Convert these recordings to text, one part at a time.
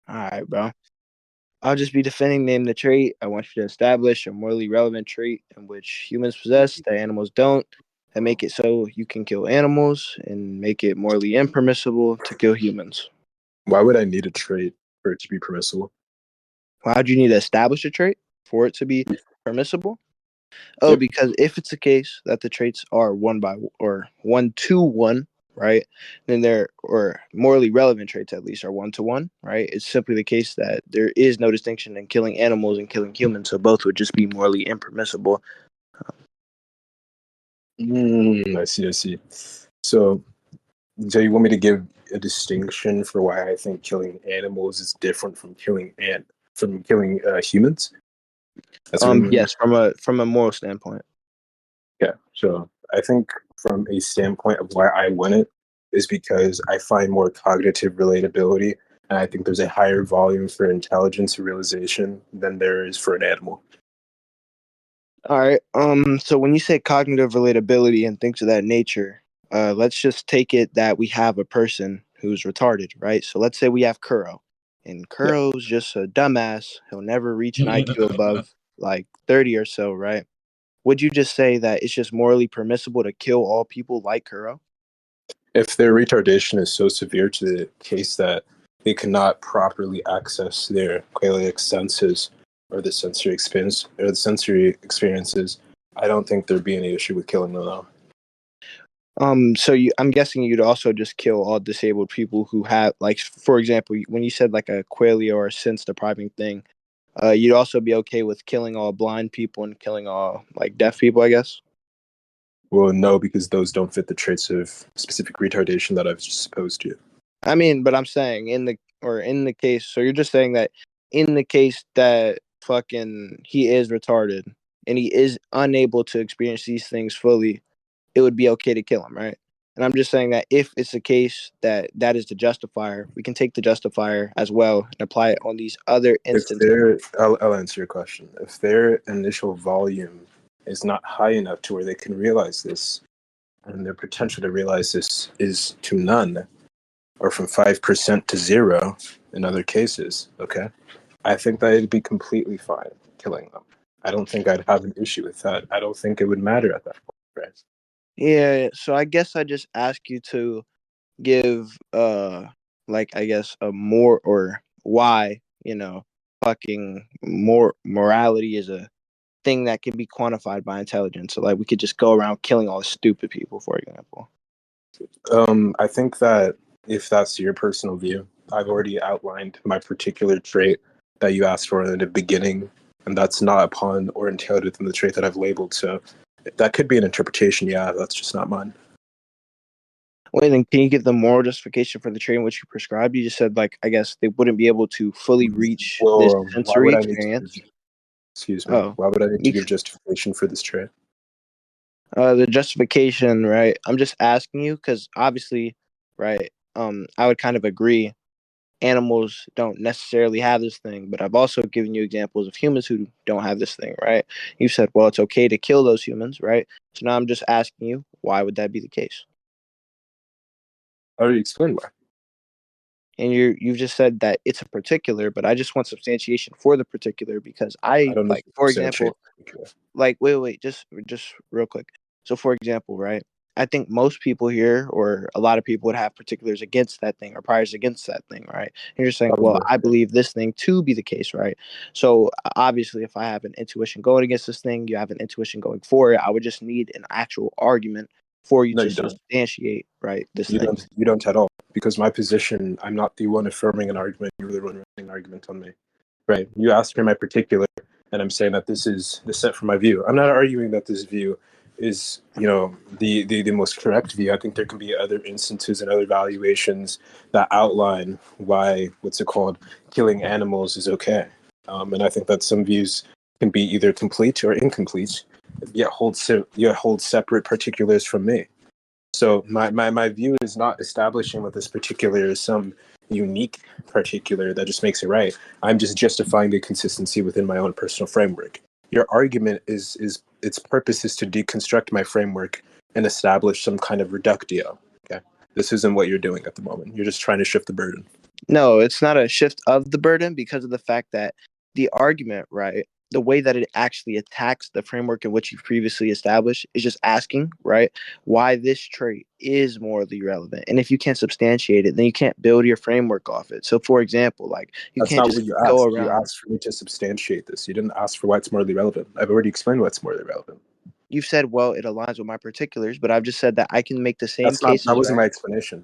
All right, bro. I'll just be defending name the trait. I want you to establish a morally relevant trait in which humans possess that animals don't, and make it so you can kill animals and make it morally impermissible to kill humans. Why would I need a trait for it to be permissible? Why do you need to establish a trait for it to be permissible? Oh, Yep. because if it's the case that the traits are one to one, right? Then they're or morally relevant traits at least are one to one, right? It's simply the case that there is no distinction in killing animals and killing humans, so both would just be morally impermissible. I see. I see. So, so you want me to give a distinction for why I think killing animals is different from killing humans? That's what I'm. Yes, from a moral standpoint. Yeah. So I think from a standpoint of why I win it is because I find more cognitive relatability, and I think there's a higher volume for intelligence realization than there is for an animal. All right. So when you say cognitive relatability and things of that nature, let's just take it that we have a person who's retarded, right? So let's say we have Kuro, and Yeah. Kuro's just a dumbass. He'll never reach an IQ above like 30 or so, right? Would you just say that it's just morally permissible to kill all people like Kuro? If their retardation is so severe to the case that they cannot properly access their quailic senses or the sensory experiences, I don't think there'd be any issue with killing them though. I'm guessing you'd also just kill all disabled people who have, like, for example, when you said like a qualia or a sense depriving thing, you'd also be okay with killing all blind people and killing all like deaf people, I guess. Well, no, because those don't fit the traits of specific retardation that I've just supposed to. I mean, but I'm saying in the case, so you're just saying that in the case that fucking he is retarded and he is unable to experience these things fully, it would be okay to kill him, right? And I'm just saying that if it's the case that that is the justifier, we can take the justifier as well and apply it on these other If instances. I'll answer your question. If their initial volume is not high enough to where they can realize this, and their potential to realize this is to none, or from 5% to zero in other cases, okay, I think that it'd be completely fine killing them. I don't think I'd have an issue with that. I don't think it would matter at that point, right? Yeah, so I guess I just ask you to give like I guess a more or why, fucking more morality is a thing that can be quantified by intelligence. So like we could just go around killing all the stupid people, for example. I think that if that's your personal view, I've already outlined my particular trait that you asked for in the beginning, and that's not upon or entailed within the trait that I've labeled. So that could be an interpretation. Yeah, that's just not mine. Wait, then can you give the moral justification for the trait in which you prescribed? You just said like I guess they wouldn't be able to fully reach this Well, why sensory would I need to experience. excuse me? Oh, Why would I need to give bec- justification for this trait? the justification, right? I'm just asking you because obviously, right? I would kind of agree animals don't necessarily have this thing, but I've also given you examples of humans who don't have this thing, right? You said, well, it's okay to kill those humans, right? So now I'm just asking you, why would that be the case? I already explained why. And you've just said that it's a particular, but I just want substantiation for the particular because I I don't need like, to for substantiate. example, like wait, just real quick. So for example, right? I think most people here or a lot of people would have particulars against that thing or priors against that thing, right? And you're saying, well, Probably. I believe this thing to be the case, right? So obviously if I have an intuition going against this thing, you have an intuition going for it, I would just need an actual argument for you No, to you don't. substantiate, right, this You thing. don't. You don't at all. Because my position, I'm not the one affirming an argument. You're the one running an argument on me. Right. You asked for my particular, and I'm saying that this is the set for my view. I'm not arguing that this view is, the most correct view. I think there can be other instances and other valuations that outline why what's it called killing animals is okay. And I think that some views can be either complete or incomplete, yet hold separate particulars from me. So my view is not establishing that this particular is some unique particular that just makes it right. I'm just justifying the consistency within my own personal framework. Your argument is its purpose is to deconstruct my framework and establish some kind of reductio. Okay. This isn't what you're doing at the moment. You're just trying to shift the burden. No, it's not a shift of the burden because of the fact that the argument, right, the way that it actually attacks the framework in which you've previously established is just asking, right, why this trait is morally relevant. And if you can't substantiate it, then you can't build your framework off it. So, for example, like you That's can't not just what you go asked. You around. asked for me to substantiate this. You didn't ask for why it's morally relevant. I've already explained why it's morally relevant. You've said, well, it aligns with my particulars, but I've just said that I can make the same That cases, wasn't right? my explanation.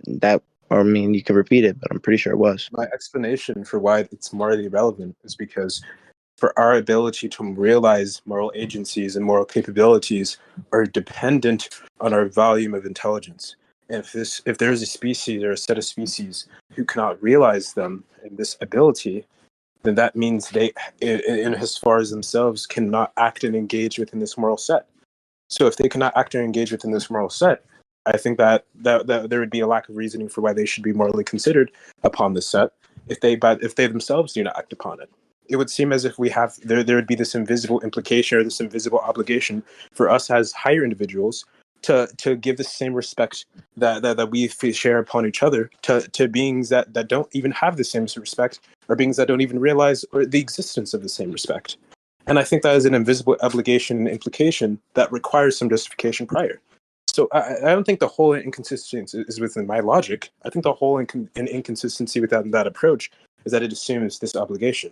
That, or I mean, you can repeat it, but I'm pretty sure it was. My explanation for why it's morally relevant is because for our ability to realize moral agencies and moral capabilities are dependent on our volume of intelligence. And if there's a species or a set of species who cannot realize them and this ability, then that means they, in as far as themselves, cannot act and engage within this moral set. So if they cannot act or engage within this moral set, I think that there would be a lack of reasoning for why they should be morally considered upon this set if they themselves do not act upon it. It would seem as if there would be this invisible implication or this invisible obligation for us as higher individuals to give the same respect that we share upon each other to beings that don't even have the same respect, or beings that don't even realize or the existence of the same respect. And I think that is an invisible obligation and implication that requires some justification prior. So I don't think the whole inconsistency is within my logic. I think the whole inconsistency within that approach is that it assumes this obligation.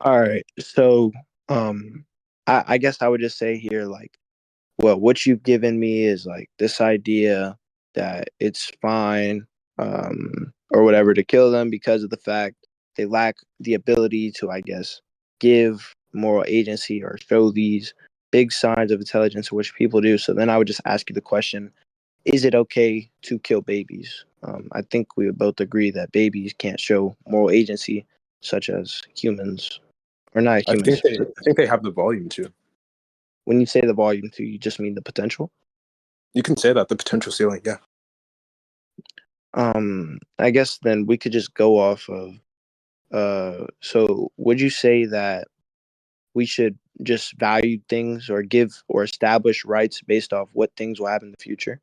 All right. So, um, I guess I would just say here, like, well, what you've given me is like this idea that it's fine, or whatever, to kill them because of the fact they lack the ability to, I guess, give moral agency or show these big signs of intelligence, which people do. So then I would just ask you the question: is it okay to kill babies? I think we would both agree that babies can't show moral agency, such as humans, or not humans. I think they have the volume to. When you say the volume two, you just mean the potential. You can say that the potential ceiling, yeah. I guess then we could just go off of. So would you say that we should just value things or give or establish rights based off what things will happen in the future?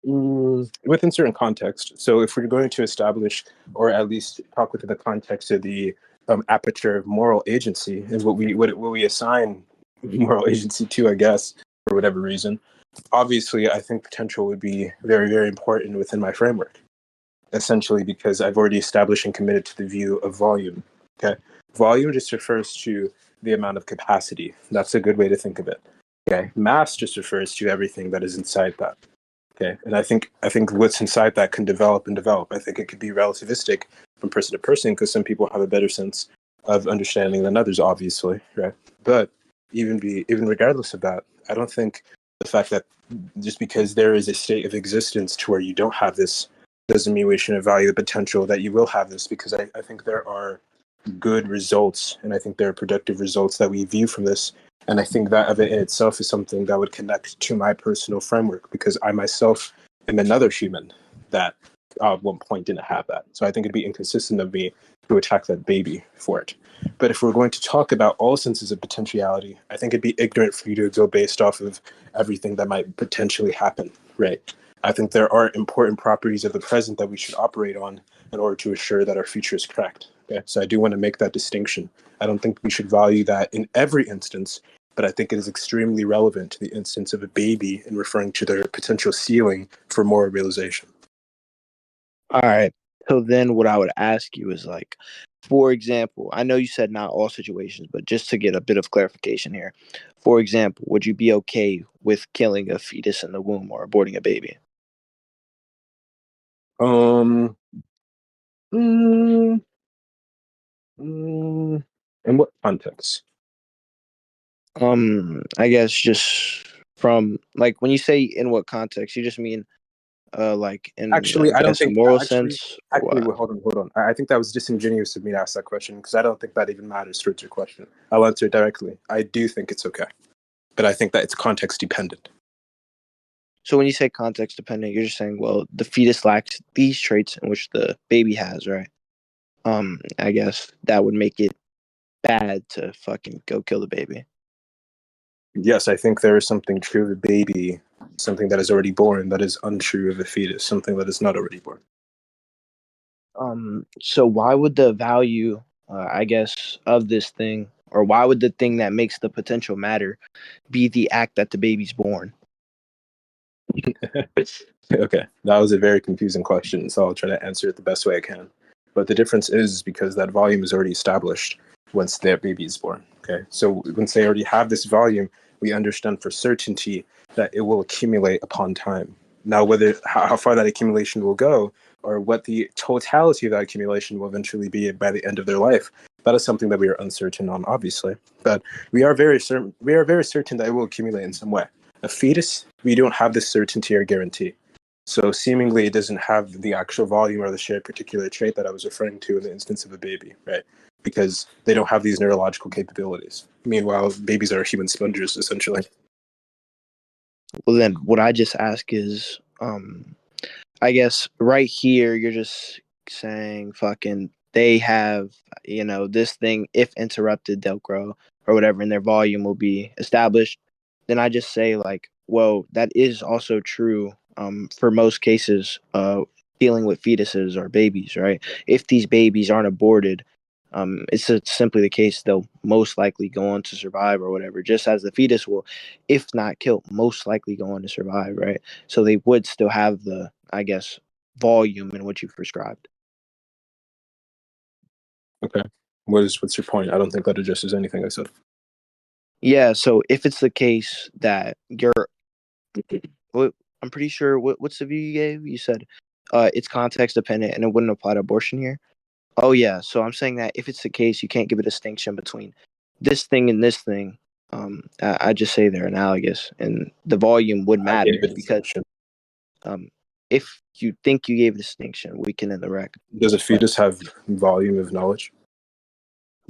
Within certain context. So if we're going to establish, or at least talk within the context of the aperture of moral agency, is what we assign moral agency to, I guess, for whatever reason. Obviously, I think potential would be very, very important within my framework. Essentially, because I've already established and committed to the view of volume. Okay, volume just refers to the amount of capacity. That's a good way to think of it. Okay, mass just refers to everything that is inside that. Okay, and I think what's inside that can develop and develop. I think it could be relativistic from person to person because some people have a better sense of understanding than others, obviously, right? But even regardless of that, I don't think the fact that just because there is a state of existence to where you don't have this doesn't mean we shouldn't value the potential that you will have this, because I think there are good results, and I think there are productive results that we view from this. And I think that of it in itself is something that would connect to my personal framework, because I myself am another human that at one point didn't have that. So I think it'd be inconsistent of me to attack that baby for it. But if we're going to talk about all senses of potentiality, I think it'd be ignorant for you to go based off of everything that might potentially happen, right? I think there are important properties of the present that we should operate on in order to assure that our future is correct. Okay? So I do want to make that distinction. I don't think we should value that in every instance, but I think it is extremely relevant to the instance of a baby in referring to their potential ceiling for moral realization. All right. So then what I would ask you is like, for example, I know you said not all situations, but just to get a bit of clarification here. For example, would you be okay with killing a fetus in the womb or aborting a baby? Um, mm, mm, in what context? I guess just from like when you say in what context, you just mean like in, Actually, I I don't guess, a think. moral Actually, sense or wait, what? hold on. I think that was disingenuous of me to ask that question because I don't think that even matters towards your question. I'll answer it directly. I do think it's okay, but I think that it's context dependent. So when you say context dependent, you're just saying, well, the fetus lacks these traits in which the baby has, right? I guess that would make it bad to fucking go kill the baby. Yes, I think there is something true of a baby something that is already born that is untrue of a fetus, something that is not already born. So why would the value, I guess, of this thing, or why would the thing that makes the potential matter be the act that the baby's born? Okay, that was a very confusing question, so I'll try to answer it the best way I can. But the difference is because that volume is already established once their baby is born. Okay, so once they already have this volume, we understand for certainty that it will accumulate upon time. Now, whether how far that accumulation will go, or what the totality of that accumulation will eventually be by the end of their life, that is something that we are uncertain on, obviously. But we are very certain. We are very certain that it will accumulate in some way. A fetus, we don't have this certainty or guarantee. So seemingly it doesn't have the actual volume or the shared particular trait that I was referring to in the instance of a baby, right? Because they don't have these neurological capabilities. Meanwhile, babies are human sponges, essentially. Well, then what I just ask is, I guess right here you're just saying fucking they have, this thing, if interrupted they'll grow or whatever, and their volume will be established. Then I just say like, well, that is also true for most cases dealing with fetuses or babies, right? If these babies aren't aborted, simply the case they'll most likely go on to survive or whatever, just as the fetus will, if not killed, most likely go on to survive, right? So they would still have the, I guess, volume in what you've prescribed. Okay. What's your point? I don't think that addresses anything I said. Yeah, so if it's the case that you're, I'm pretty sure, what's the view you gave? You said it's context dependent and it wouldn't apply to abortion here. Oh yeah, so I'm saying that if it's the case, you can't give a distinction between this thing and this thing. I just say they're analogous, and the volume would I gave matter a because distinction. um, if you think you gave a distinction, we can in the rec. Does a But fetus have volume of knowledge?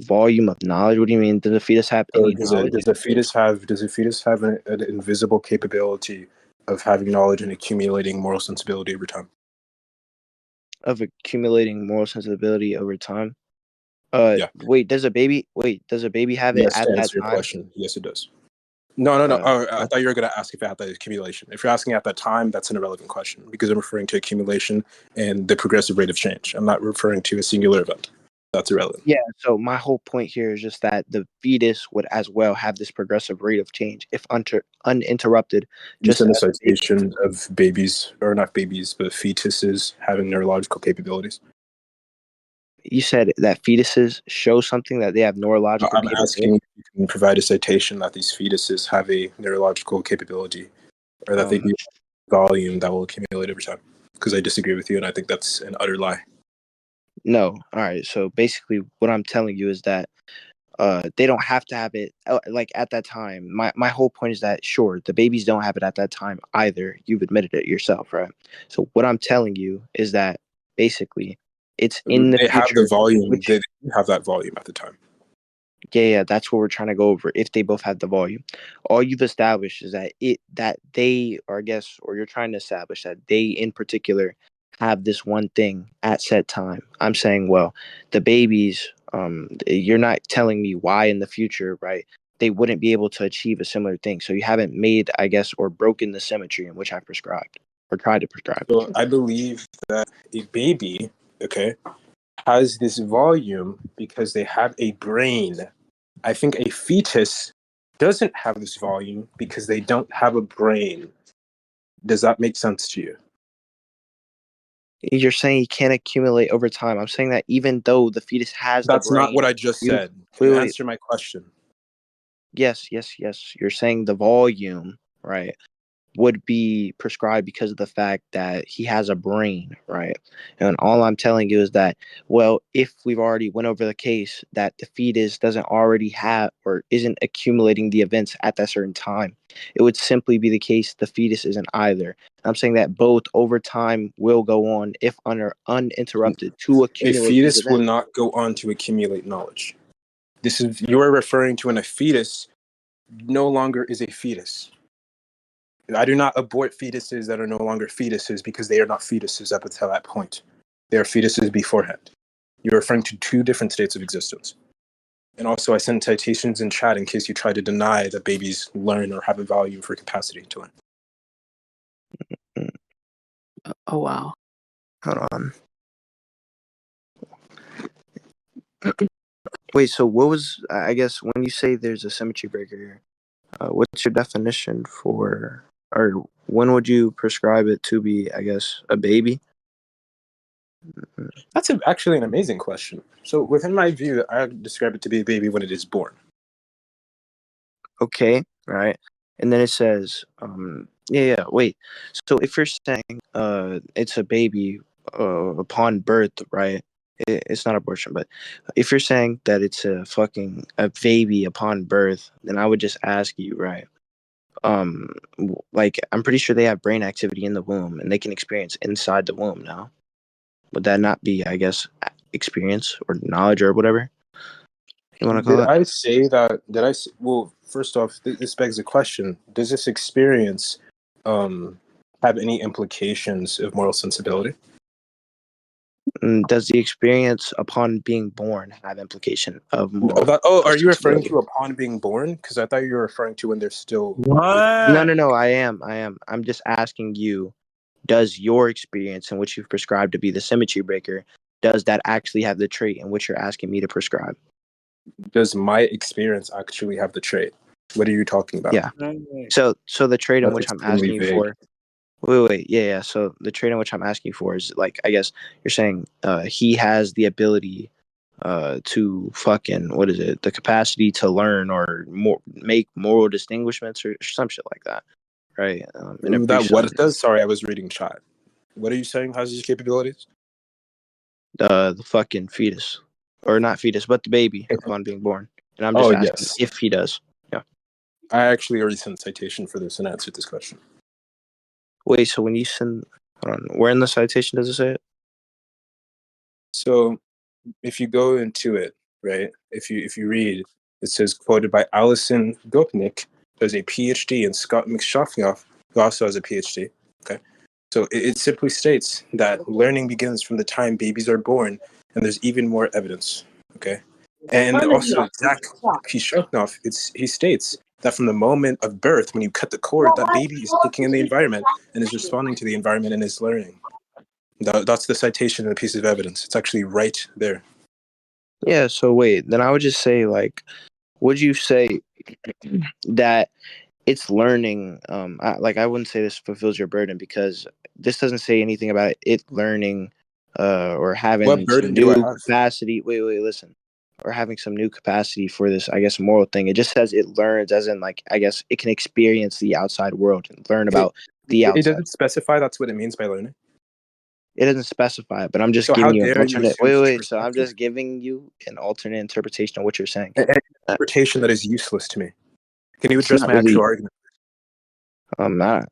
volume of knowledge? What do you mean? Does the fetus have Or any knowledge does a fetus have an invisible capability of having knowledge and accumulating moral sensibility over time? of accumulating moral sensibility over time? Yeah. Wait, does a baby? Wait, does a baby have it Yes, at to that answer your time? question, yes, it does. No, no, no. Uh, Oh, I thought you were going to ask if it had the accumulation. If you're asking at that time, that's an irrelevant question because I'm referring to accumulation and the progressive rate of change. I'm not referring to a singular event. That's irrelevant. Yeah, so my whole point here is just that the fetus would as well have this progressive rate of change if uninterrupted, You just send a as the baby. citation of babies, or not babies, but fetuses having neurological capabilities. You said that fetuses show something that they have neurological I'm asking capability. if you can provide a citation that these fetuses have a neurological capability or that they Um, do volume that will accumulate over time. Because I disagree with you, and I think that's an utter lie. no. All right. So basically, what I'm telling you is that they don't have to have it like at that time. My whole point is that sure, the babies don't have it at that time either. You've admitted it yourself, right? So what I'm telling you is that basically it's in the They have the future, volume. which They have that volume at the time. yeah, that's what we're trying to go over. If they both have the volume, all you've established is that they, or I guess, or you're trying to establish that they in particular have this one thing at set time. I'm saying, well, the babies, you're not telling me why in the future, right? They wouldn't be able to achieve a similar thing. So you haven't made, I guess, or broken the symmetry in which I prescribed or tried to prescribe. So I believe that a baby, okay, has this volume because they have a brain. I think a fetus doesn't have this volume because they don't have a brain. Does that make sense to you? You're saying you can't accumulate over time. I'm saying that even though the fetus has the That's not what brain, I just you said. Can wait, you wait. answer my question? Yes, yes, yes. You're saying the volume, right, would be prescribed because of the fact that he has a brain, right? And all I'm telling you is that, well, if we've already went over the case that the fetus doesn't already have or isn't accumulating the events at that certain time, it would simply be the case the fetus isn't either. I'm saying that both over time will go on if under uninterrupted to A accumulate these fetus will events. not go on to accumulate knowledge. This is you are referring to when a fetus no longer is a fetus. I do not abort fetuses that are no longer fetuses because they are not fetuses up until that point. They are fetuses beforehand. You're referring to two different states of existence. And also, I sent citations in chat in case you try to deny that babies learn or have a value for capacity to learn. Oh wow. Hold on. Wait, so what was, I guess, when you say there's a symmetry breaker here, what's your definition for, or when would you prescribe it to be, I guess, a baby? That's actually an amazing question. So, within my view, I describe it to be a baby when it is born. Okay, right. And then it says, yeah, wait. So if you're saying it's a baby upon birth, right? It's not abortion, but if you're saying that it's a baby upon birth, then I would just ask you, right? Like I'm pretty sure they have brain activity in the womb and they can experience inside the womb now. Would that not be, I guess, experience or knowledge or whatever you want to Did call it? I say that? Well, first off, this begs the question: does this experience have any implications of moral sensibility? Does the experience upon being born have implication of moral Are you referring sensibility? to upon being born? Because I thought you were referring to when they're still. No, What? no, no. I am. I'm just asking you. Does your experience in which you've prescribed to be the symmetry breaker, does that actually have the trait in which you're asking me to prescribe? Does my experience actually have the trait? What are you talking about? Yeah. So the trait in That's which I'm extremely asking you vague. for. Wait. Yeah. So the trait in which I'm asking you for is like, I guess you're saying he has the ability to fucking, what is it, the capacity to learn or make moral distinguishments or some shit like that, right? And That what appreciate it does? Sorry, I was reading chat. What are you saying has these capabilities? the fucking fetus, or not fetus, but the baby upon being born. And I'm Oh just asking yes, if he does. Yeah. I actually already sent a citation for this and answered this question. Wait. So when you send, hold on, where in the citation does it say it? So if you go into it, right? If you read, it says quoted by Alison Gopnik, who has a PhD, and Scott McSchaffnoff, who also has a PhD. Okay, so it simply states that learning begins from the time babies are born, and there's even more evidence. Okay, and also Zach Pishonoff, he states that from the moment of birth, when you cut the cord, that baby is taking in the environment and is responding to the environment and is learning. That's the citation and the piece of evidence. It's actually right there. Yeah. So wait, then I would just say like, would you say that it's learning? I wouldn't say this fulfills your burden because this doesn't say anything about it learning, or What having some burden do I new have? capacity. Wait, listen. Or having some new capacity for this, I guess, moral thing. It just says it learns, as in, like, I guess it can experience the outside world and learn It, about the it outside. doesn't specify that's what it means by learning. It doesn't specify it, but I'm just So how giving you an dare you alternate. assume such Wait. So I'm perspective? just giving you an alternate interpretation of what you're saying. An Uh, interpretation that is useless to me. Can you It's address not my actual really. argument?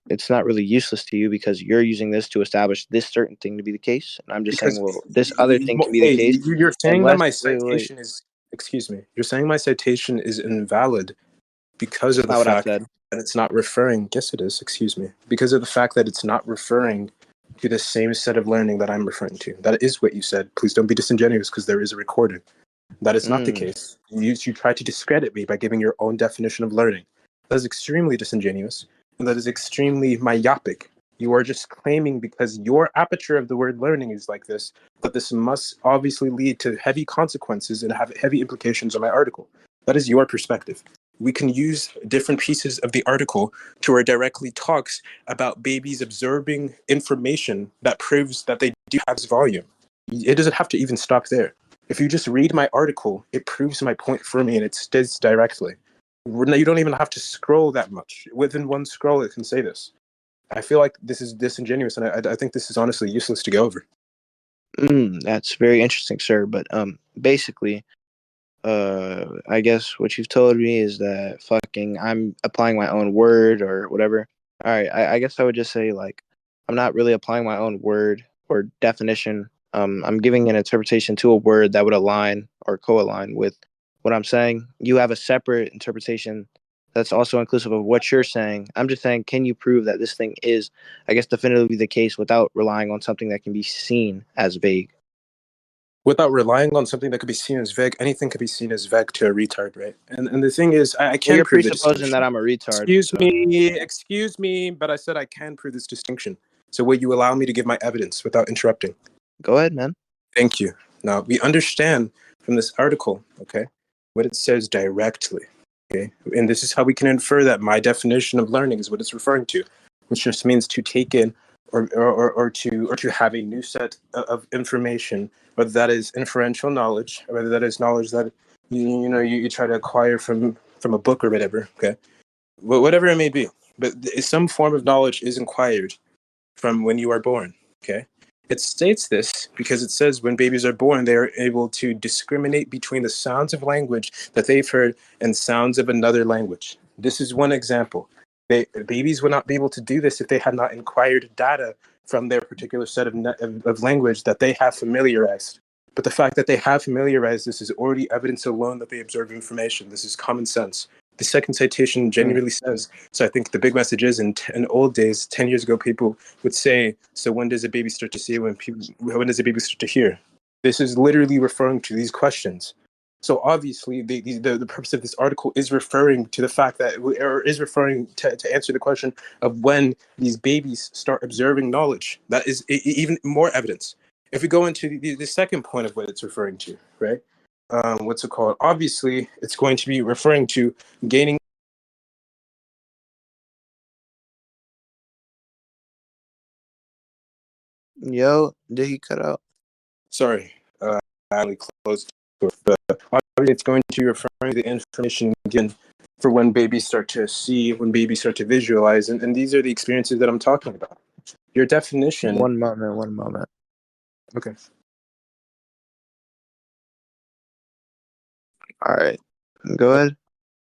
It's not really useless to you because you're using this to establish this certain thing to be the case, and I'm just saying, Because well, this other thing can be the hey, case, you're saying that unless my wait. citation is. Excuse me. You're saying my citation is invalid because That's of the not what I fact said. that it's not referring. Yes, it is. Excuse me. Because of the fact that it's not referring to the same set of learning that I'm referring to. That is what you said. Please don't be disingenuous because there is a recording. That is not the Mm. case. You try to discredit me by giving your own definition of learning. That is extremely disingenuous, and that is extremely myopic. You are just claiming because your aperture of the word learning is like this, that this must obviously lead to heavy consequences and have heavy implications on my article. That is your perspective. We can use different pieces of the article to where it directly talks about babies absorbing information that proves that they do have volume. It doesn't have to even stop there. If you just read my article, it proves my point for me and it states directly. You don't even have to scroll that much. Within one scroll, it can say this. I feel like this is disingenuous, and I think this is honestly useless to go over. That's very interesting, sir. But basically, I guess what you've told me is that fucking I'm applying my own word or whatever. All right, I guess I would just say like I'm not really applying my own word or definition. I'm giving an interpretation to a word that would align or co-align with what I'm saying. You have a separate interpretation that's also inclusive of what you're saying. I'm just saying, can you prove that this thing is, I guess, definitively the case without relying on something that can be seen as vague? Without relying on something that could be seen as vague, anything could be seen as vague to a retard, right? And the thing is, I Well, can you're prove the presupposing that distinction. I'm a retard, so Excuse me, but I said I can prove this distinction. So will you allow me to give my evidence without interrupting? Go ahead, man. Thank you. Now, we understand from this article, okay, what it says directly, okay? And this is how we can infer that my definition of learning is what it's referring to, which just means to take in or to have a new set of information, whether that is inferential knowledge, or whether that is knowledge that you try to acquire from a book or whatever, okay? Whatever it may be. But some form of knowledge is acquired from when you are born, okay? It states this because it says when babies are born, they are able to discriminate between the sounds of language that they've heard and sounds of another language. This is one example. Babies would not be able to do this if they had not acquired data from their particular set of language that they have familiarized. But the fact that they have familiarized this is already evidence alone that they observe information. This is common sense. The second citation genuinely says, so I think the big message is in old days, 10 years ago, people would say, so when does a baby start to see, when does a baby start to hear? This is literally referring to these questions. So obviously the purpose of this article is referring to the fact that, or is referring to answer the question of when these babies start observing knowledge. That is even more evidence. If we go into the second point of what it's referring to, right? What's it called? Obviously, it's going to be referring to gaining. Yo, did he cut out? Sorry, I only closed. But obviously, it's going to be referring to the information given for when babies start to see, when babies start to visualize, and these are the experiences that I'm talking about. Your definition. One moment. Okay. All right, go ahead.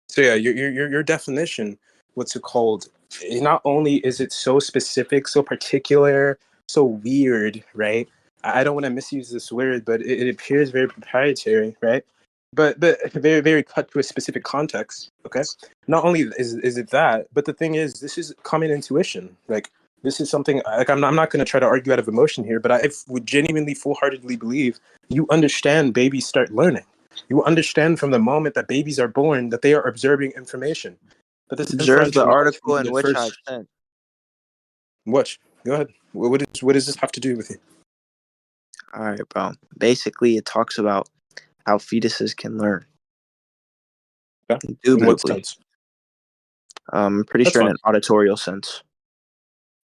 So yeah, your definition, what's it called? Not only is it so specific, so particular, so weird, right? I don't want to misuse this word, but it appears very proprietary, right? But very very cut to a specific context. Okay. Not only is it that, but the thing is, this is common intuition. Like this is something like I'm not going to try to argue out of emotion here, but I would genuinely, full heartedly believe you understand babies start learning. You understand from the moment that babies are born that they are observing information. But this There's the inferential knowledge article in at which I first. sent. What? Go ahead. What does this have to do with you? All right, bro. Basically, it talks about how fetuses can learn. Yeah. In what Indubitably. sense? I'm pretty That's sure in fine. an auditorial sense.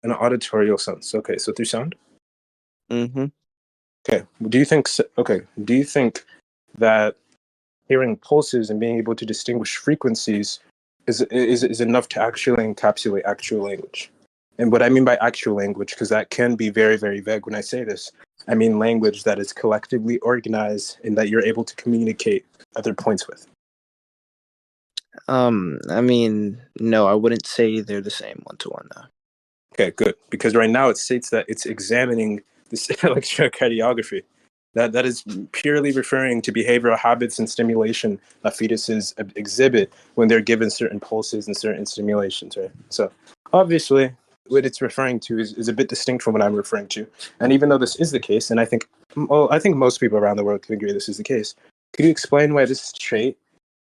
In an auditorial sense. Okay, so through sound. Mm-hmm. Okay. Do you think? Okay. Do you think that hearing pulses and being able to distinguish frequencies is enough to actually encapsulate actual language? And what I mean by actual language, because that can be very, very vague when I say this, I mean language that is collectively organized and that you're able to communicate other points with. I mean, no, I wouldn't say they're the same one to one though. Okay, good. Because right now it states that it's examining this electrocardiography. That is purely referring to behavioral habits and stimulation that fetuses exhibit when they're given certain pulses and certain stimulations, right? So obviously what it's referring to is a bit distinct from what I'm referring to. And even though this is the case, and I think most people around the world can agree this is the case, could you explain why this trait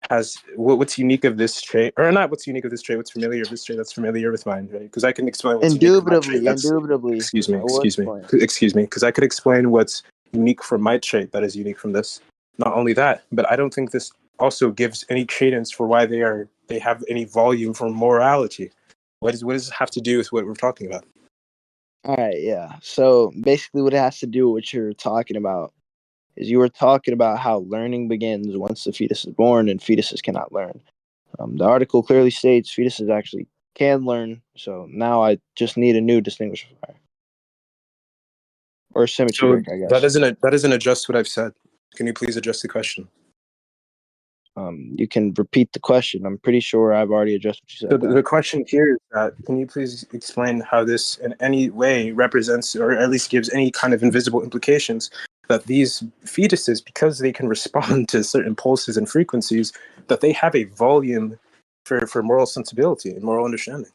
has what's unique of this trait, or not what's unique of this trait, what's familiar of this trait that's familiar with mine, right? Because I can explain what's unique of my trait. Indubitably. I will explain. Excuse me, because I could explain what's unique from my trait that is unique from this. Not only that, but I don't think this also gives any credence for why they have any volume for morality. What does this have to do with what we're talking about? All right, yeah. So basically, what it has to do with what you're talking about is you were talking about how learning begins once the fetus is born and fetuses cannot learn. The article clearly states fetuses actually can learn. So now I just need a new distinguisher or symmetry So break, I guess. that doesn't adjust what I've said. Can you please adjust the question? You can repeat the question. I'm pretty sure I've already addressed what you So said, the though. question here is that can you please explain how this in any way represents or at least gives any kind of invisible implications that these fetuses, because they can respond to certain pulses and frequencies, that they have a volume for moral sensibility and moral understanding?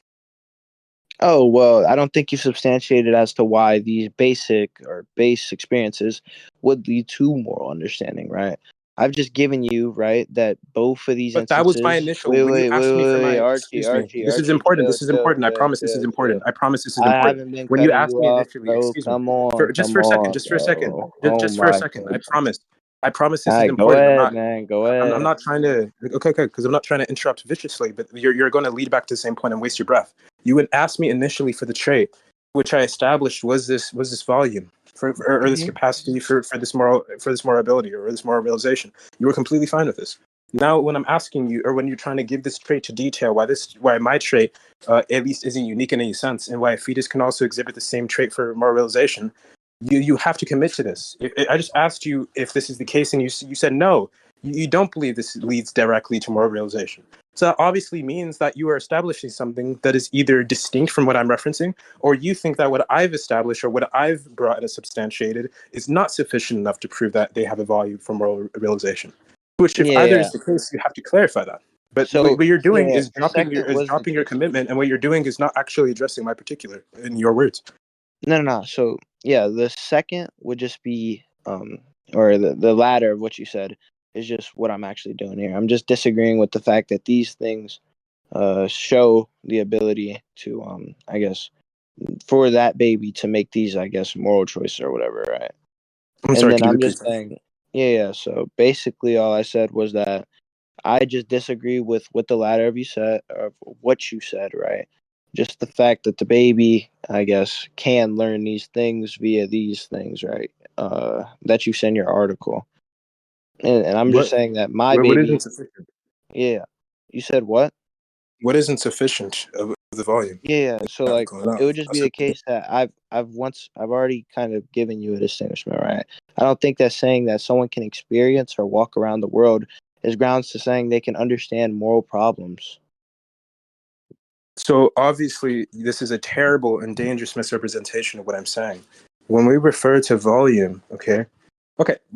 Oh, well, I don't think you substantiated as to why these basic or base experiences would lead to moral understanding, right? I've just given you, right, that both of these But that was my instances. initial. Wait, When you wait, wait, asked me wait, for wait, my, Archie, excuse me, Archie, this is Archie, important. chill, This is chill, important. I chill, promise this is chill, important. chill. I promise this is I important. haven't been When you cutting asked you me off, initially, bro. excuse me, Come on, just come for a second, on, just for a second, bro. Oh just for a my second. goodness. I promise All this is right, go important. ahead, man. Go I'm ahead. not trying to. Okay, okay, because I'm not trying to interrupt viciously, but you're going to lead back to the same point and waste your breath. You would ask me initially for the trait, which I established was this volume or this Hmm. capacity for this moral ability or this moral realization. You were completely fine with this. Now, when I'm asking you, or when you're trying to give this trait to detail, why my trait at least isn't unique in any sense, and why a fetus can also exhibit the same trait for moral realization, you have to commit to this. I just asked you if this is the case, and you said no. You don't believe this leads directly to moral realization. So that obviously means that you are establishing something that is either distinct from what I'm referencing, or you think that what I've established or what I've brought and substantiated is not sufficient enough to prove that they have a value for moral realization. Which, if either Yeah. is the case, you have to clarify that. But So what you're doing yeah, is the second was the dropping your case. commitment, and what you're doing is not actually addressing my particular, in your words. No, no, no. So yeah, the second would just be or the latter of what you said is just what I'm actually doing here. I'm just disagreeing with the fact that these things show the ability to I guess for that baby to make these I guess moral choices or whatever, right? I'm And sorry. then Can you I'm repeat just that? saying, yeah, yeah. So basically, all I said was that I just disagree with what the latter of you said, of what you said, right? Just the fact that the baby, I guess, can learn these things via these things, right? That you send your article, and I'm just What saying that my what isn't baby, sufficient? yeah. You said what? What isn't sufficient of the volume? Yeah, yeah. So like, Going it on. would just be the case that I've already kind of given you a distinguishment, right? I don't think that saying that someone can experience or walk around the world is grounds to saying they can understand moral problems. So obviously, this is a terrible and dangerous misrepresentation of what I'm saying. When we refer to volume, okay,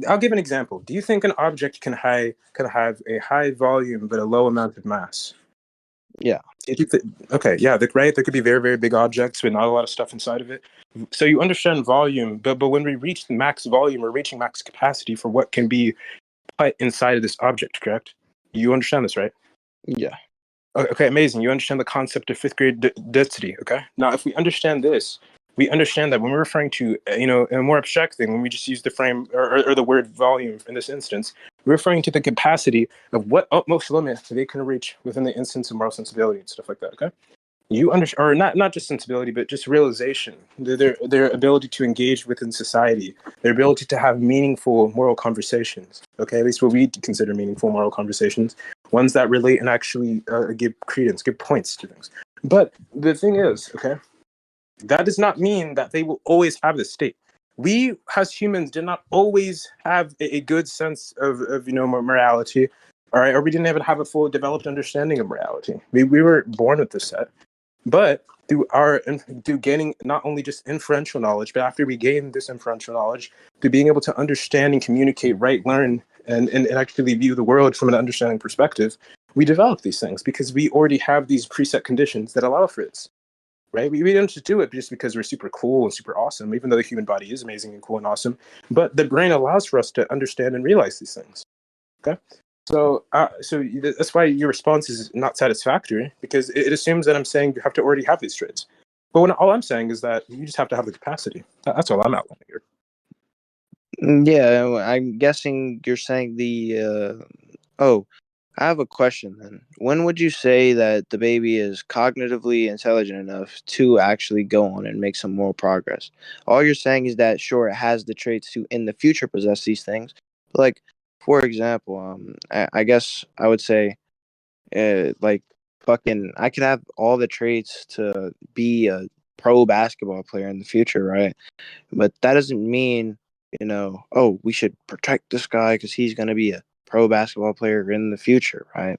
I'll give an example. Do you think an object can have a high volume but a low amount of mass? Yeah. Okay, yeah, right. There could be very, very big objects with not a lot of stuff inside of it. So you understand volume, but when we reach max volume, we're reaching max capacity for what can be put inside of this object. Correct? You understand this, right? Yeah. Okay, amazing. You understand the concept of fifth grade density. Okay. Now, if we understand this, we understand that when we're referring to, a more abstract thing, when we just use the frame or the word volume in this instance, we're referring to the capacity of what utmost limit they can reach within the instance of moral sensibility and stuff like that. Okay. You understand, or not just sensibility, but just realization, their ability to engage within society, their ability to have meaningful moral conversations. Okay, at least what we consider meaningful moral conversations, ones that relate and actually give credence, give points to things. But the thing is, okay, that does not mean that they will always have this state. We, as humans, did not always have a good sense of morality, all right, or we didn't even have a full developed understanding of morality. We were born with this set, but through gaining not only just inferential knowledge, but after we gain this inferential knowledge, through being able to understand and communicate, write, learn, and actually view the world from an understanding perspective, we develop these things because we already have these preset conditions that allow for this. Right? We don't just do it just because we're super cool and super awesome, even though the human body is amazing and cool and awesome. But the brain allows for us to understand and realize these things. Okay. So that's why your response is not satisfactory because it assumes that I'm saying you have to already have these traits. But all I'm saying is that you just have to have the capacity. That's all I'm outlining here. Yeah, I'm guessing you're saying the oh, I have a question then. When would you say that the baby is cognitively intelligent enough to actually go on and make some moral progress? All you're saying is that sure it has the traits to in the future possess these things. But like for example, I guess I would say like fucking I could have all the traits to be a pro basketball player in the future, right? But that doesn't mean, oh, we should protect this guy because he's going to be a pro basketball player in the future, right?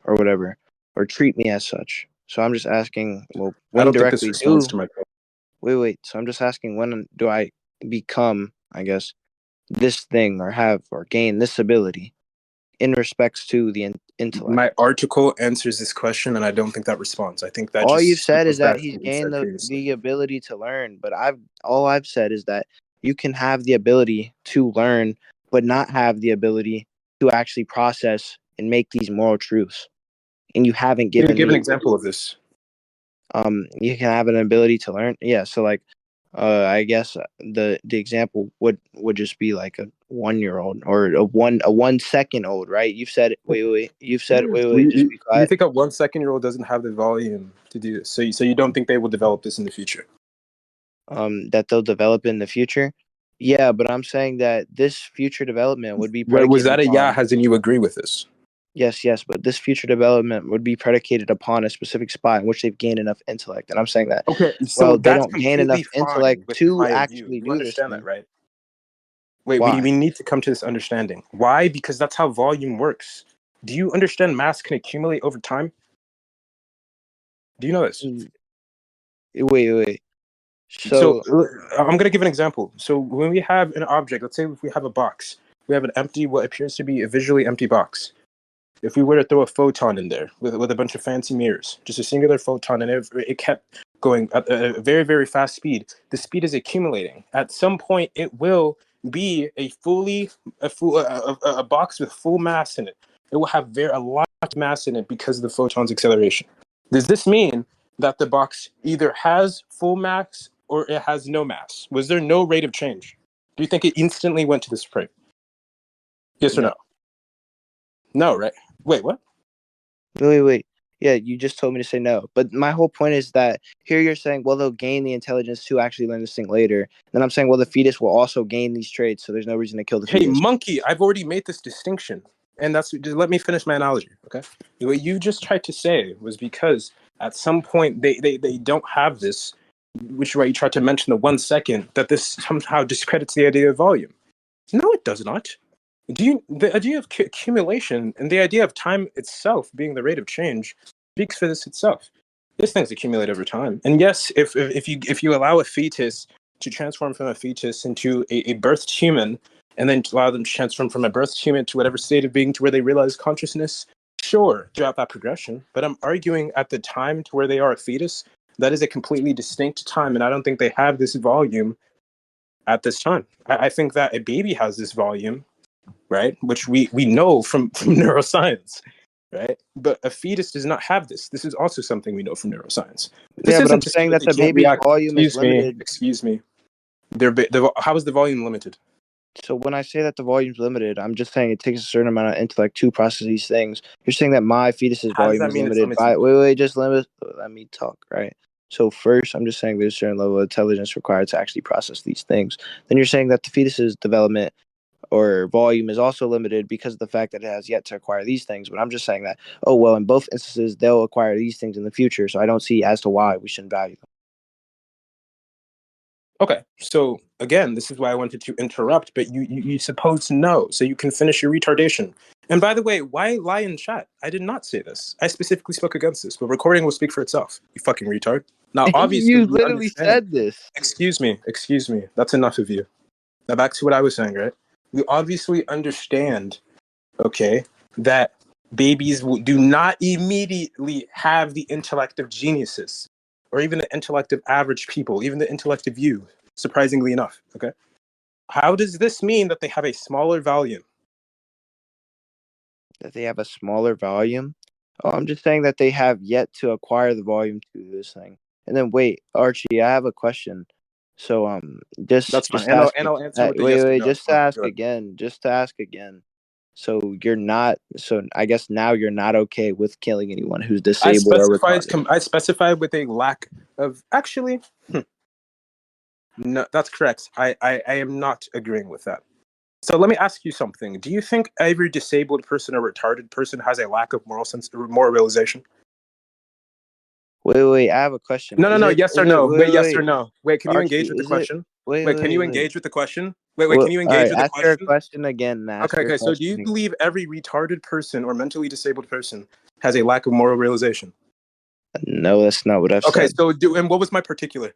Or whatever, or treat me as such. So I'm just asking, well, I when don't think this directly responds do, to my point. wait, wait. So I'm just asking, when do I become, I guess, this thing or have or gain this ability in respects to the intellect? My article answers this question, and I don't think that responds. I think that All you've just said is signals that that he's what you said gained previously. the ability to learn, but all I've said is that you can have the ability to learn, but not have the ability to actually process and make these moral truths. And you haven't Maybe given give an me example of this. you can have an ability to learn. Yeah, so like I guess the example would just be like a 1 year old or a 1 second old, right? You've said it. Wait. You've said it. Wait. Just be You quiet. think a 1 second-year-old doesn't have the volume to do this? So you don't think they will develop this in the future? That they'll develop in the future. Yeah, but I'm saying that this future development would be Was predicated that a yeah? upon As in you agree with this? yes, but this future development would be predicated upon a specific spot in which they've gained enough intellect. And I'm saying that, Okay, so well, they that's don't gain completely enough intellect fine with to my view. actually You do this understand that, thing. right? Wait, we, Why? we need to come to this understanding. Why? Because that's how volume works. Do you understand mass can accumulate over time? Do you know this? Mm, Wait. So So I'm going to give an example. So when we have an object, let's say if we have a box, we have an empty, what appears to be a visually empty box. If we were to throw a photon in there with a bunch of fancy mirrors, just a singular photon, and it kept going at a very, very fast speed, the speed is accumulating. At some point, it will be a box with full mass in it. It will have a lot of mass in it because of the photon's acceleration. Does this mean that the box either has full mass or it has no mass? Was there no rate of change? Do you think it instantly went to the spring? Yes or no. no? No, right? Wait, what? Wait. Yeah, you just told me to say no. But my whole point is that here you're saying, well, they'll gain the intelligence to actually learn this thing later. Then I'm saying, well, the fetus will also gain these traits, so there's no reason to kill the Hey, fetus. monkey, I've already made this distinction. And that's just let me finish my analogy, okay? What you just tried to say was because at some point they don't have this, which is why you tried to mention the 1 second, that this somehow discredits the idea of volume. No, it does not. The idea of accumulation and the idea of time itself being the rate of change speaks for this itself. These things accumulate over time. And yes, if you allow a fetus to transform from a fetus into a birthed human, and then allow them to transform from a birthed human to whatever state of being to where they realize consciousness, sure, throughout that progression. But I'm arguing at the time to where they are a fetus, that is a completely distinct time, and I don't think they have this volume at this time. I think that a baby has this volume, right? Which we know from neuroscience, right? But a fetus does not have this. This is also something we know from neuroscience. This Yeah, but isn't I'm to say saying that that they the can't baby's react. volume is limited. Excuse me. How is the volume limited? So when I say that the volume's limited, I'm just saying it takes a certain amount of intellect to process these things. You're saying that my fetus's How does volume that is mean it's limited limited? by just let me talk, right? So first, I'm just saying there's a certain level of intelligence required to actually process these things. Then you're saying that the fetus's development or volume is also limited because of the fact that it has yet to acquire these things. But I'm just saying that, oh well, in both instances, they'll acquire these things in the future. So I don't see as to why we shouldn't value them. Okay, so again, this is why I wanted to interrupt, but you supposed to know, so you can finish your retardation. And by the way, why lie in chat? I did not say this. I specifically spoke against this, but recording will speak for itself. You fucking retard. Now, obviously, You you literally understand. said this. Excuse me. That's enough of you. Now, back to what I was saying, right? We obviously understand, okay, that babies do not immediately have the intellect of geniuses or even the intellect of average people, even the intellect of you, surprisingly enough, okay? How does this mean that they have a smaller volume? That they have a smaller volume. Oh, I'm just saying that they have yet to acquire the volume to this thing. And then wait, Archie, I have a question. So That's fine. just And I'll, ask. and I'll answer with a yes or Wait, no. just to ask Go ahead. again. Just to ask again. So you're not. So I guess now you're not okay with killing anyone who's disabled or retarded. I specified with a lack of actually. No, that's correct. I am not agreeing with that. So let me ask you something. Do you think every disabled person or retarded person has a lack of moral sense or moral realization? Wait. I have a question. No. Yes or Is it? no. Wait, yes or no. Wait, can you engage Archie, with the is it? question? Wait, can you Wait. engage with the question? Wait, Well, can you all engage right. with the Ask your question? question again. Ask your Okay. So do question you again. believe every retarded person or mentally disabled person has a lack of moral realization? No, that's not what I've Okay, said. so and what was my particular?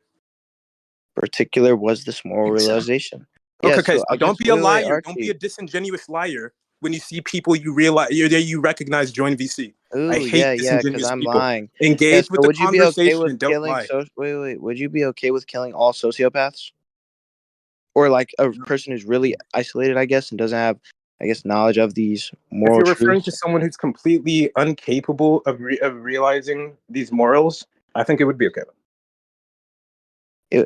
Particular was this moral Exactly. realization. Yeah, Okay, so so I guess don't be a wait, liar. Don't be a Archie. disingenuous liar when you see people you recognize join VC. I Ooh, hate yeah, because disingenuous I'm people. lying. Yeah, Engage with so the would you be okay conversation with and don't killing lie. would you be okay with killing all sociopaths? Or like a person who's really isolated, I guess, and doesn't have I guess, knowledge of these If moral you're referring truths. to someone who's completely incapable of realizing these morals, I think it would be okay.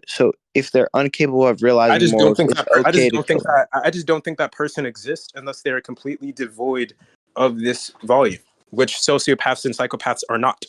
So if they're incapable of I realizing just don't morals, think it's that. okay to kill them. I just don't think that person exists unless they are completely devoid of this volume, which sociopaths and psychopaths are not.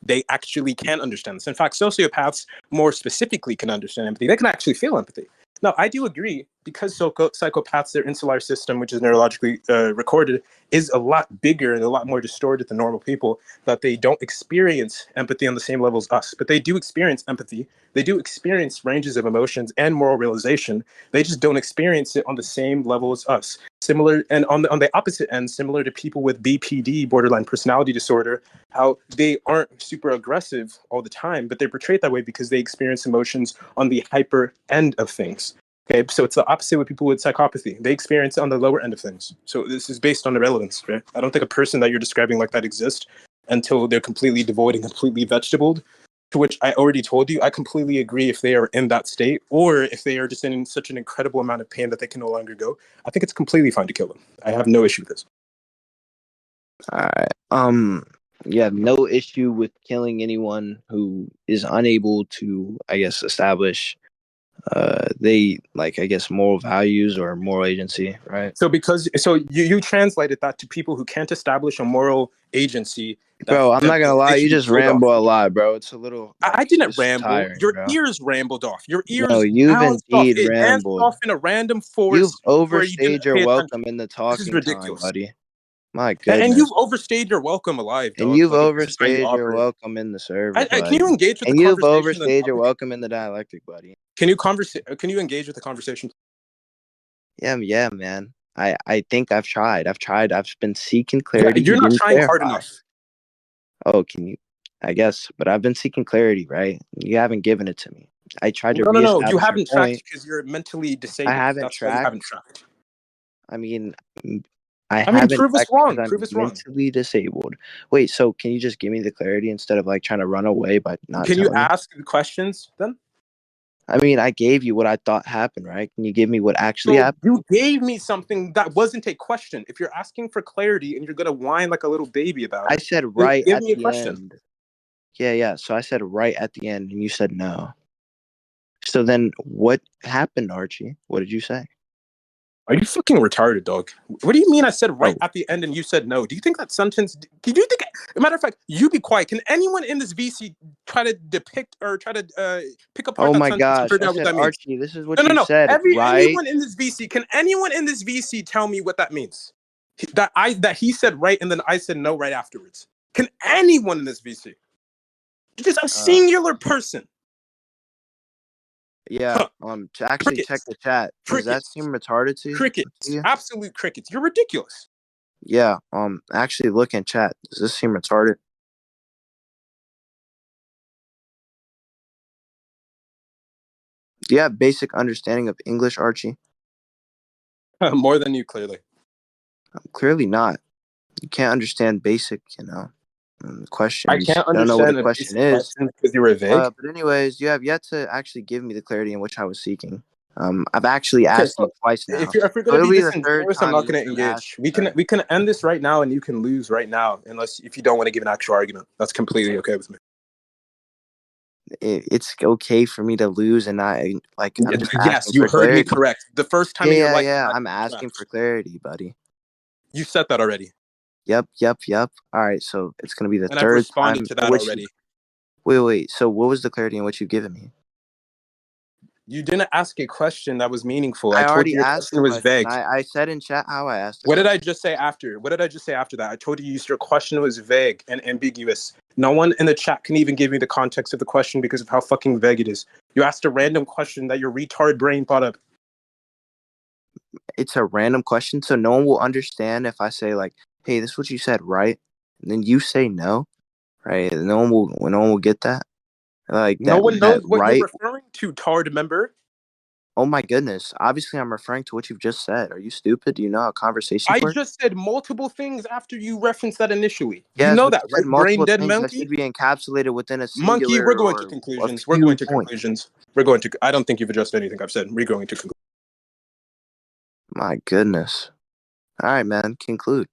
They actually can understand this. In fact, sociopaths more specifically can understand empathy. They can actually feel empathy. Now, I do agree because psychopaths, their insular system, which is neurologically recorded, is a lot bigger and a lot more distorted than normal people, that they don't experience empathy on the same level as us. But they do experience empathy. They do experience ranges of emotions and moral realization. They just don't experience it on the same level as us. Similar, and on the opposite end, similar to people with BPD, borderline personality disorder, how they aren't super aggressive all the time, but they're portrayed that way because they experience emotions on the hyper end of things. Okay, so it's the opposite with people with psychopathy. They experience it on the lower end of things. So this is based on irrelevance, right? I don't think a person that you're describing like that exists until they're completely devoid and completely vegetabled. To which I already told you, I completely agree if they are in that state or if they are just in such an incredible amount of pain that they can no longer go. I think it's completely fine to kill them. I have no issue with this. All right. You have no issue with killing anyone who is unable to, I guess, establish they like, I guess, moral values or moral agency, right? So you translated that to people who can't establish a moral agency that Bro, I'm that not gonna they lie, you should be just killed off. ramble a lot, bro. It's a little I like didn't it's ramble. tiring, Your bro. ears rambled off. Your No, ears you've bounced off. indeed It danced rambled. off in a random You've forest where you didn't overstayed your pay attention. welcome in the This is talking time, ridiculous. buddy. My And you've goodness. overstayed your welcome alive, And dog. you've Like if this is how you overstayed your operate. welcome in the server, Can you buddy. engage with the And you've conversation and overstayed your topic? welcome in the dialectic, buddy. Can you engage with the conversation? Yeah, man. I think I've tried. I've been seeking Yeah, clarity. you're You not didn't trying hard clarify. enough. Oh, can you? I guess, but I've been seeking clarity, right? You haven't given it to me. I tried to No. You reestablish your haven't tracked point. because you're mentally I disabled. haven't That's why you haven't tracked. tracked. I mean, I I mean, haven't prove us tracked because wrong. I'm Prove us wrong. mentally disabled. Wait, so can you just give me the clarity instead of like trying to run away by not Can you telling me? ask the questions then? I mean, I gave you what I thought happened, right? Can you give me what actually So happened? you gave me something that wasn't a question. If you're asking for clarity and you're gonna whine like a little baby about I it, said then right give at me a the question. end. Yeah. So I said right at the end, and you said no. So then what happened, Archie? What did you say? Are you fucking retarded, dog? What do you mean I said right Oh, at the end and you said no? Do you think that sentence? Do you think? As a matter of fact, you be quiet. Can anyone in this VC try to depict or try to pick apart oh that my sentence and gosh. figure I out what said, that means? Archie, this is what you No. said, right? Anyone in this VC, can anyone in this VC tell me what that means? That he said right and then I said no right afterwards. Can anyone in this VC? Just a Uh, singular person. yeah. Huh. To actually check Crickets. the chat. Does that seem Crickets. retarded to Crickets. you? Absolute crickets. You're ridiculous. Yeah. Actually look in chat. Does this seem retarded? Do you have basic understanding of English, Archie? More than you, clearly. Clearly not. You can't understand basic, I questions. can't You don't know what a understand a question basic is. question because you were vague. But anyways, you have yet to actually give me the clarity in which I was seeking. I've actually Okay, asked you so twice now, if you're so gonna it'll be be the third disingenuous, I'm time not in which gonna I'm asking. engage. All right. We can end this right now, and you can lose right now, unless if you don't want to give an actual argument. That's completely okay with me. It's okay for me to lose and not like. I'm just Yes, asking you for heard me clarity. correct. The first time Yeah, in your yeah, life, yeah. you're not I'm asking for trash. clarity, buddy. You said that already, Yep. All right, so it's gonna be the and I've third responded time to in that which you. already. Wait. So what was the clarity in which you've given me? You didn't ask a question that was meaningful. I I told you already your asked the question was question. vague. I said in chat how I asked the What did I question. just say after? What did I just say after that? I told you your question was vague and ambiguous. No one in the chat can even give me the context of the question because of how fucking vague it is. You asked a random question that your retard brain thought up. It's a random question, so no one will understand if I say like, "Hey, this is what you said, right?" And then you say no, right? No one will get that. Like No one that knows what you're right? referring to, tard member. Oh my goodness! Obviously, I'm referring to what you've just said. Are you stupid? Do you know how conversations I work? just said multiple things after you referenced that initially. You Yes, know but that, you said right? Brain multiple dead things that monkey. should be encapsulated within a Monkey, we're singular going to or a conclusions. We're going few to points. conclusions. We're going to. I don't think you've addressed anything I've said. We're going to conclusions. My goodness. All right, man. Conclude.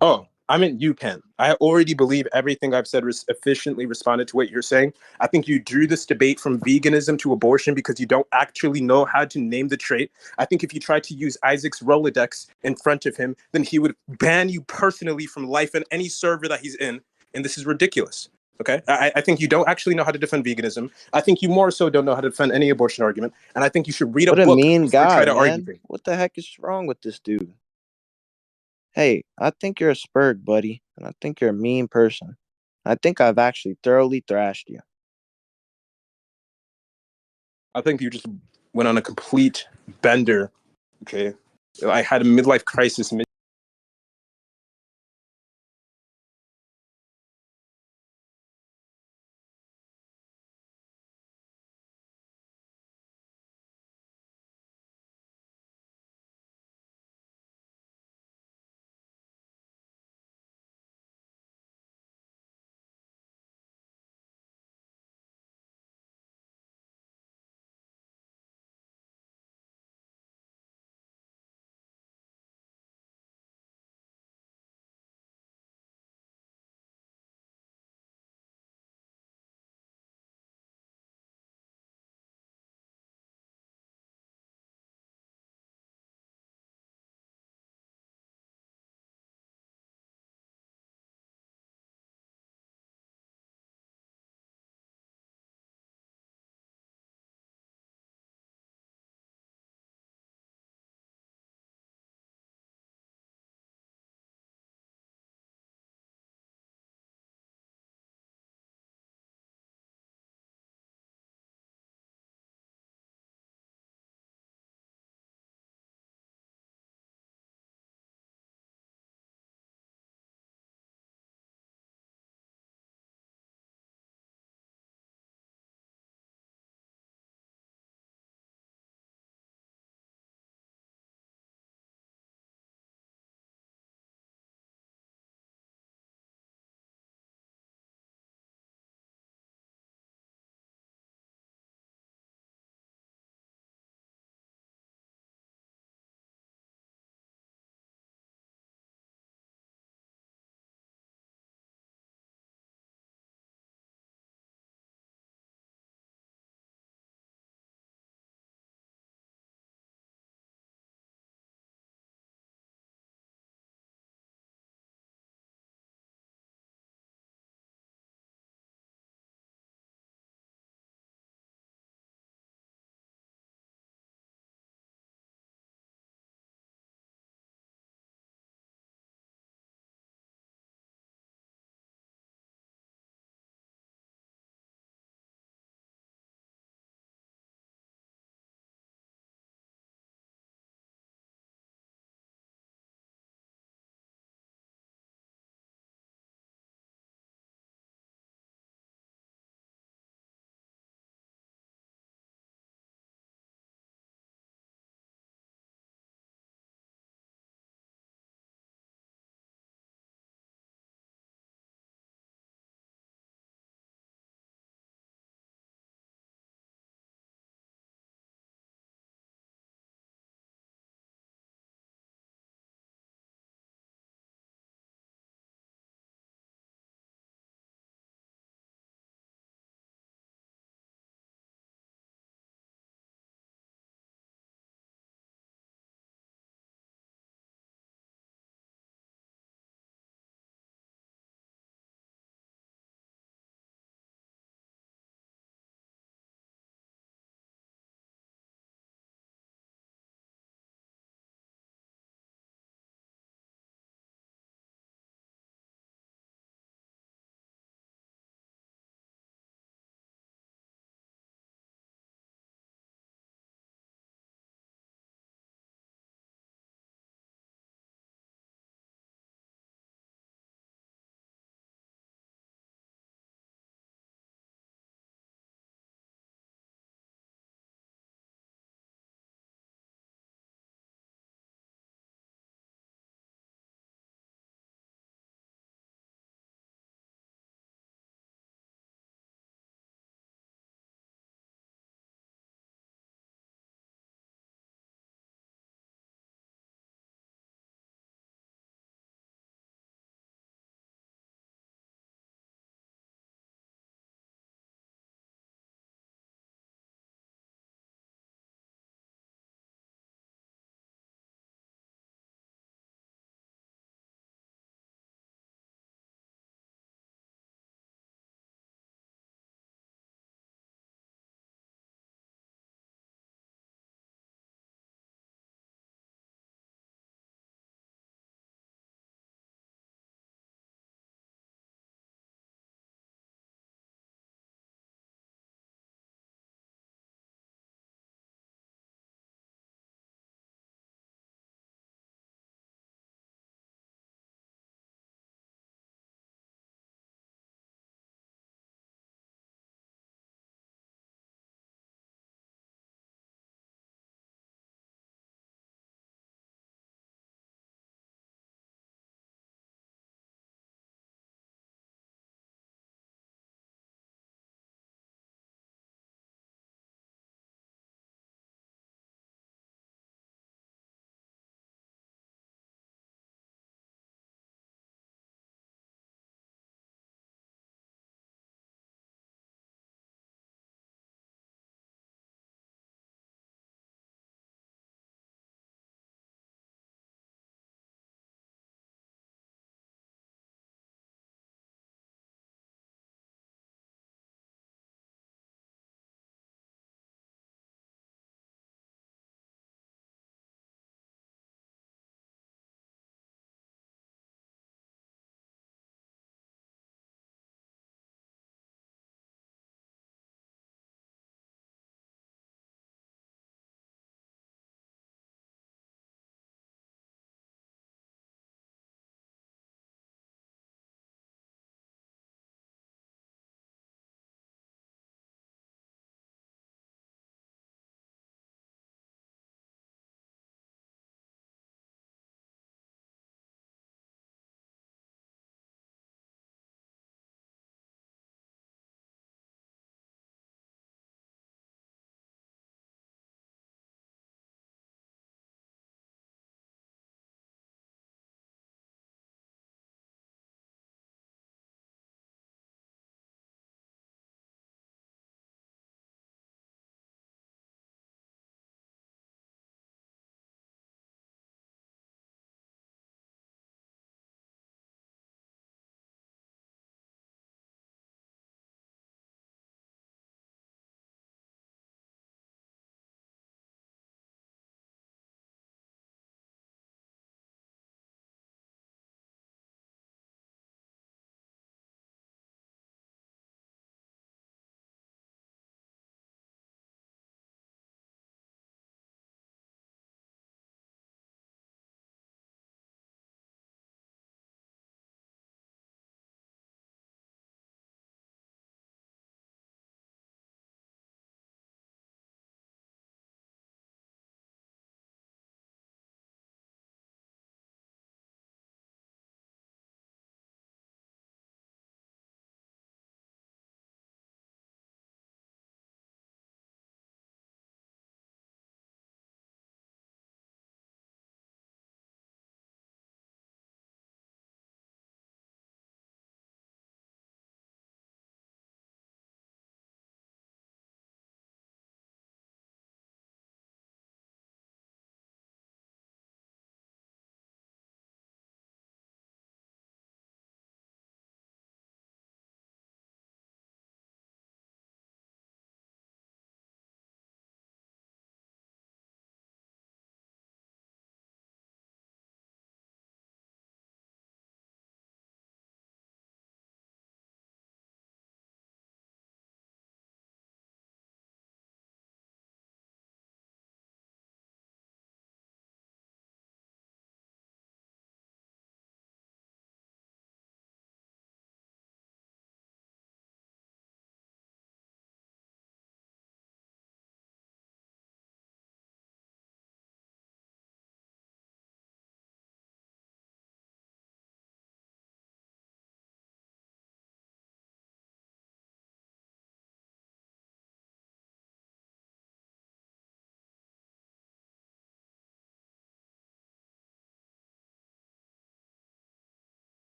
Oh, I mean, you can. I already believe everything I've said efficiently responded to what you're saying. I think you drew this debate from veganism to abortion because you don't actually know how to name the trait. I think if you tried to use Isaac's Rolodex in front of him, then he would ban you personally from life in any server that he's in. And this is ridiculous. Okay? I think you don't actually know how to defend veganism. I think you more so don't know how to defend any abortion argument. And I think you should read a What a book mean before you try guy, to argue man. things. What the heck is wrong with this dude? Hey, I think you're a spurg, buddy, and I think you're a mean person. I think I've actually thoroughly thrashed you. I think you just went on a complete bender. Okay. I had a midlife crisis